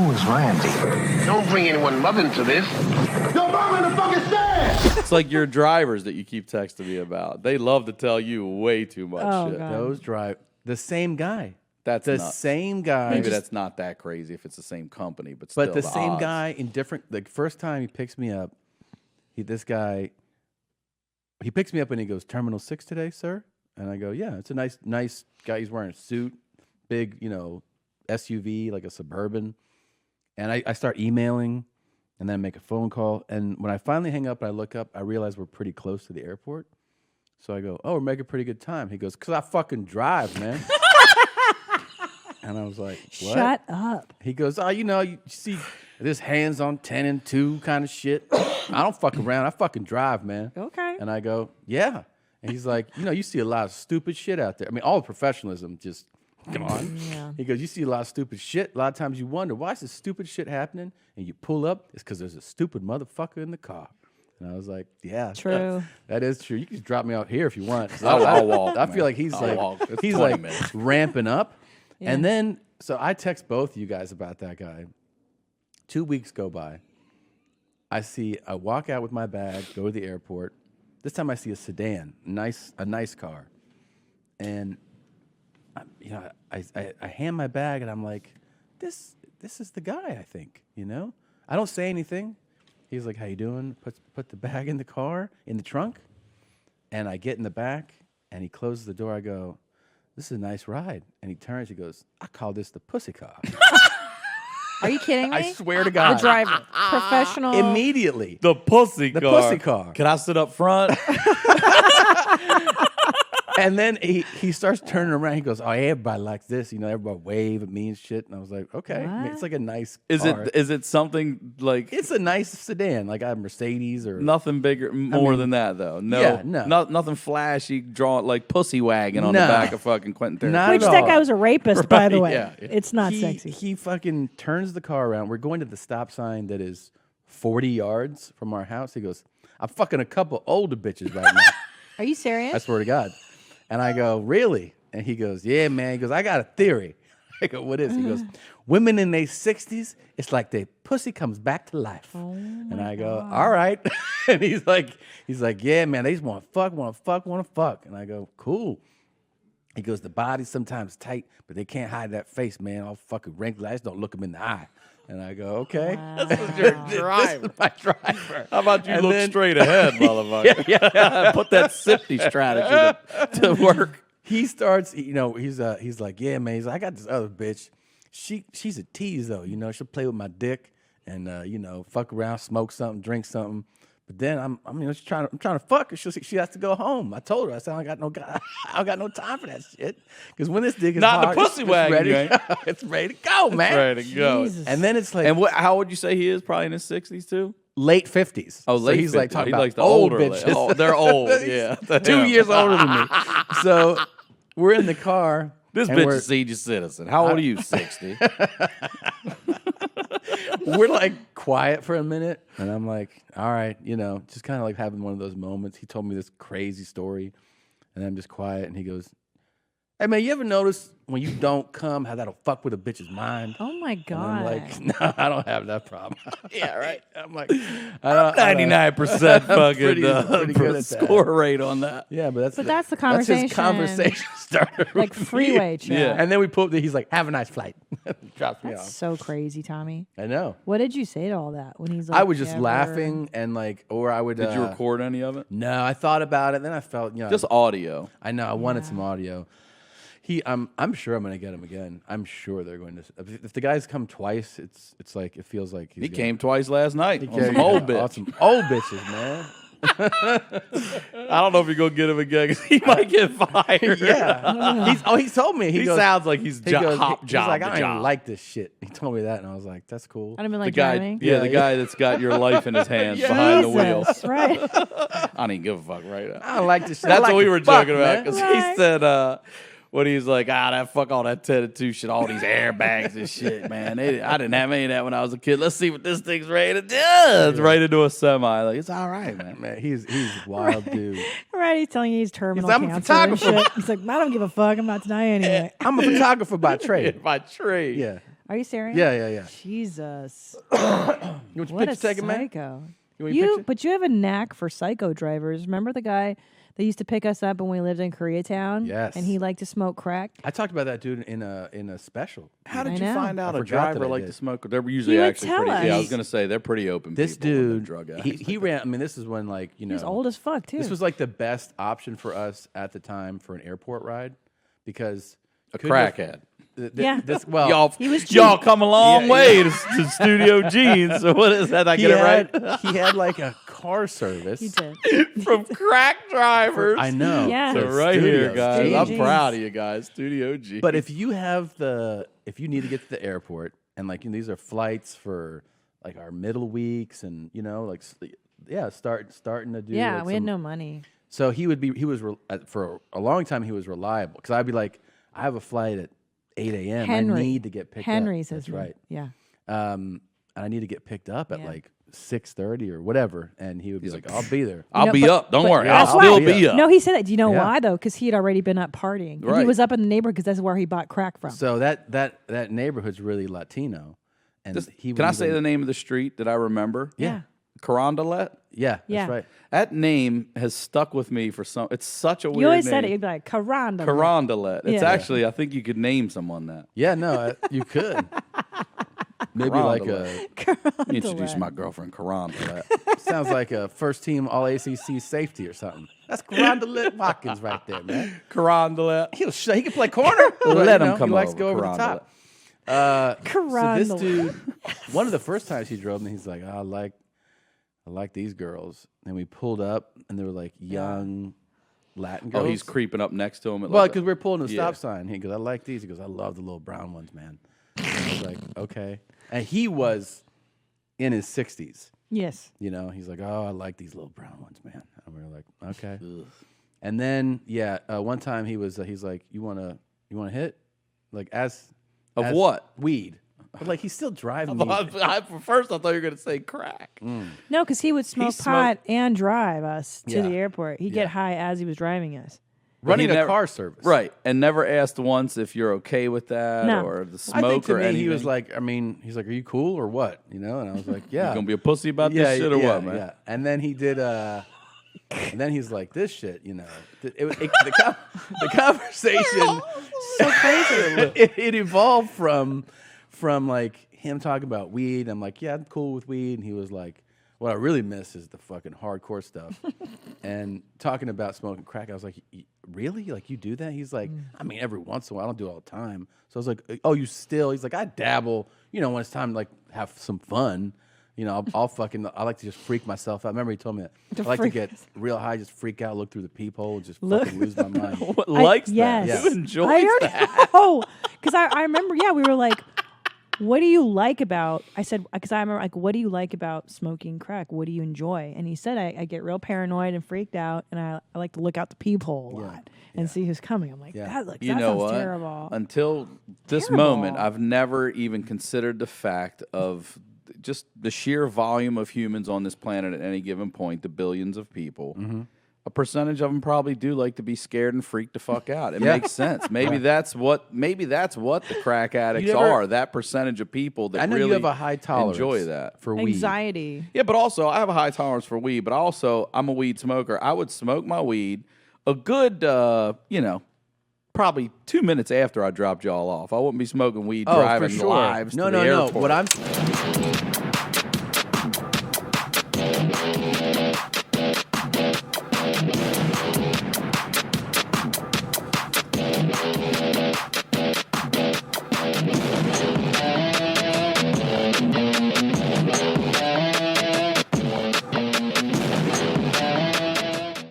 Who is Randy? Don't bring anyone mother into this. Your mom in the fucking stand! It's like your drivers that you keep texting me about. They love to tell you way too much shit. God. Those drive the same guy. That's the nuts. same guy. Maybe that's not that crazy if it's the same company, but still. But the same odds. guy in different. The first time he picks me up, he picks me up and he goes, "Terminal 6 today, sir?" And I go, "Yeah, it's a nice guy. He's wearing a suit, big, SUV, like a Suburban." And I start emailing, and then I make a phone call. And when I finally hang up and I look up, I realize we're pretty close to the airport. So I go, "Oh, we're making pretty good time." He goes, "'Cause I fucking drive, man." And I was like, "What?" Shut up. He goes, "Oh, you see this hands on 10 and 2 kind of shit. I don't fuck around. I fucking drive, man." Okay. And I go, "Yeah." And he's like, "You see a lot of stupid shit out there. I mean, all the professionalism just gone." Yeah. He goes, "You see a lot of stupid shit. A lot of times you wonder, why is this stupid shit happening? And you pull up, it's because there's a stupid motherfucker in the car." And I was like, "Yeah, True. that is true. You can just drop me out here if you want." I'll walk. I feel like he's I'll walk. It's he's 20 like minutes. ramping up. Yeah. And then, so I text both of you guys about that guy. 2 weeks go by. I walk out with my bag, go to the airport. This time I see a sedan, a nice car. And I hand my bag and I'm like, this is the guy, I think, I don't say anything. He's like, "How you doing?" Put the bag in the car, in the trunk. And I get in the back and he closes the door. I go, "This is a nice ride." And he turns, he goes, "I call this the pussy car." Are you kidding me? I swear to God. The driver. Professional. Immediately. The pussy car. The pussy car. Can I sit up front? And then he starts turning around. He goes, "Oh, everybody likes this. Everybody wave at me and shit." And I was like, "Okay." What? It's like a nice Is car. it something like It's a nice sedan, like a Mercedes or nothing bigger, more than that though? No, Yeah, no. nothing flashy, drawn like pussy wagon on No. the back of fucking Quentin Tarantino. Not Which at that all. guy was a rapist, by the way. yeah. It's not he, sexy. He fucking turns the car around. We're going to the stop sign that is 40 yards from our house. He goes, "I'm fucking a couple older bitches right now." Are you serious? I swear to God. And I go, "Really?" And he goes, "Yeah, man." He goes, "I got a theory." I go, "What is?" He goes, "Women in their 60s, it's like their pussy comes back to life." And I go, "All right." And he's like, "Yeah, man, they just want to fuck. And I go, "Cool." He goes, "The body's sometimes tight, but they can't hide that face, man. All fucking wrinkly. I just don't look them in the eye." And I go, "Okay." This is your driver. This is my driver. How about you And look then- straight ahead, motherfucker? yeah. Put that sifty strategy to work. He starts, he's like, "Yeah, man." He's like, "I got this other bitch. She's a tease though, she'll play with my dick and fuck around, smoke something, drink something. But then I'm trying to fuck her. She has to go home." I told her, I said, I don't got no time for that shit. Because when this dick is Not in the hard, pussy it's wagon, ready you ain't. to go. It's ready to go, man. Ready to go. Jesus. And then it's like And how would you say he is? Probably in his 60s too. late 50s. Oh, So late he's like 50s. talking He about likes the old older bitches. Oh, they're old. Yeah, 2 years older than me. So we're in the car. This and bitch we're- is a senior citizen. How old are you? 60. We're like quiet for a minute, and I'm like, "All right," just kind of like having one of those moments. He told me this crazy story, and I'm just quiet, and he goes, "Hey man, you ever notice when you don't come how that'll fuck with a bitch's mind?" Oh my And God. I'm like, "No, I don't have that problem." Yeah, right. I'm like, I don't- 99% fucking pretty good at that. score rate on that. Yeah, but that's But the- that's the That's his conversation. conversation starter. Like with me. freeway chat. Yeah. And then we pulled. He's like, "Have a nice flight." Drops me That's off. so crazy, Tommy. I know. What did you say to all that when he's like, I was just "Yeah, laughing and or I would. Did you record any of it? No, I thought about it. Then I felt, Just audio. I know I wanted some audio. I'm sure I'm going to get him again. I'm sure they're going to. If the guys come twice, it's like it feels like He came twice last night on some Yeah, old bitch. on some old bitches, man. I don't know if you're going to get him again because he might get fired. Yeah. He told me. He goes, sounds like he's he goes, hop he's job like, to "I don't even job. like this shit." He told me that, and I was like, "That's cool." I don't even The like guy, driving. the guy that's got your life in his hands behind the wheel. Jesus, right? I don't even give a fuck right now. I don't like this shit. That's I like what we to were fuck, joking about man. because Right. he said when he's like, that fuck all that 10 2 shit, all these airbags and shit, man. I didn't have any of that when I was a kid. Let's see what this thing's ready to do. It's right into a semi. Like, it's all right, man. Man, he's a wild dude. Right? He's telling you he's terminal I'm a cancer and photographer. shit. He's like, I don't give a fuck. I'm about to die anyway. I'm a photographer by trade. By trade. Yeah. Are you serious? Yeah. Jesus. You want your What a picture taken, man? psycho. You want your picture? But you have a knack for psycho drivers. Remember the guy that used to pick us up when we lived in Koreatown? Yes. And he liked to smoke crack? I talked about that dude in a special. How did I you know. find out I a forgot that driver I like did. to smoke? They're usually He would actually tell pretty. us. Yeah, I was gonna say they're pretty open. This people when they're dude, drug addicts. he ran. I mean, this is when like He was old as fuck, too. This was like the best option for us at the time for an airport ride because a crackhead. Yeah. Y'all, He was y'all come a long Yeah, way to Studio Jeans. So what is that? I get it right? He had like a car service. He did. From crack drivers. I know. Yeah. So to right here, Studios. guys. Studio I'm Jeans. proud of you guys. Studio G. But if you need to get to the airport and like these are flights for like our middle weeks and starting to do Yeah, like we had some- no money. So for a long time he was reliable because I'd be like I have a flight at 8 a.m. I need to get picked up. Henry says That's right. Yeah. And I need to get picked up at Yeah. like 6:30 or whatever, and he would be like, "I'll be there." I'll be but- up. Don't but worry. that's I'll why- still Yeah. be up. No, he said that. Do you know Yeah. why, though? Because he had already been up partying. And he Right. was up in the neighborhood because that's where he bought crack from. So that neighborhood's really Latino, and he Can I say the name of the street that I remember? Yeah. Carondelet? Yeah, Yeah. that's right. That name has stuck with me for some. It's such a weird You always name. said it. You'd be like, Caranda. Carondelet. It's Yeah. actually, I think you could name someone that. Yeah, no, you could. Maybe like a Carondelet. Introduce my girlfriend, Carondelet. sounds like a first team All ACC safety or something. That's Carondelet Watkins right there, man. Carondelet. He can play corner. Let You him know, come He likes over, to go over the Carondelet. top. So this Carondelet. dude, one of the first times he drove me, he's like, I like these girls. And we pulled up, and they were like young Latin girls. Oh, he's creeping up next to him. At Well, like because we were pulling the Yeah. stop sign. He goes, I like these. He goes, I love the little brown ones, man. I was like, okay. And he was in his 60s. Yes. You know, he's like, oh, I like these little brown ones, man. And we were like, okay. And then, one time he's like, you want to hit? Like, as what? Weed. But like, he's still driving me. First, I thought you were going to say crack. No, because he would smoke pot and drive us to Yeah. the airport. He'd get high as he was driving us. Running He a never- car service. Right. And never asked once if you're okay with that No. or the I smoke think to or me, anything. he was like, he's like, are you cool or what? You know? And I was like, yeah. You going to be a pussy about this shit or what, man? Yeah. And then he did, and then he's like, this shit, you know. The conversation, So crazy. it evolved from like him talking about weed. I'm like, yeah, I'm cool with weed. And he was like, what I really miss is the fucking hardcore stuff. And talking about smoking crack, I was like, really? Like, you do that? He's like, I mean, every once in a while. I don't do it all the time. So I was like, oh, you still? He's like, I dabble, you know, when it's time to like have some fun. You know, I like to just freak myself out. Remember he told me that. I like to get real high, just freak out, look through the peephole, just fucking lose my mind. What likes yes. that? Who enjoys I already that? know. Because I remember, we were like, what do you like about, I said, because I remember, like, what do you like about smoking crack? What do you enjoy? And he said, I get real paranoid and freaked out, and I like to look out the peephole a lot and see who's coming. I'm like, that You that know sounds what? terrible. Until this Terrible. moment, I've never even considered the fact of just the sheer volume of humans on this planet at any given point, the billions of people. A percentage of them probably do like to be scared and freaked the fuck out. It makes sense. Maybe that's what the crack addicts are. That percentage of people that I know really you have a high tolerance enjoy that. for weed. Anxiety. Yeah, but also I have a high tolerance for weed, but also I'm a weed smoker. I would smoke my weed a good, probably 2 minutes after I dropped y'all off. I wouldn't be smoking weed driving lives to the airport. What I'm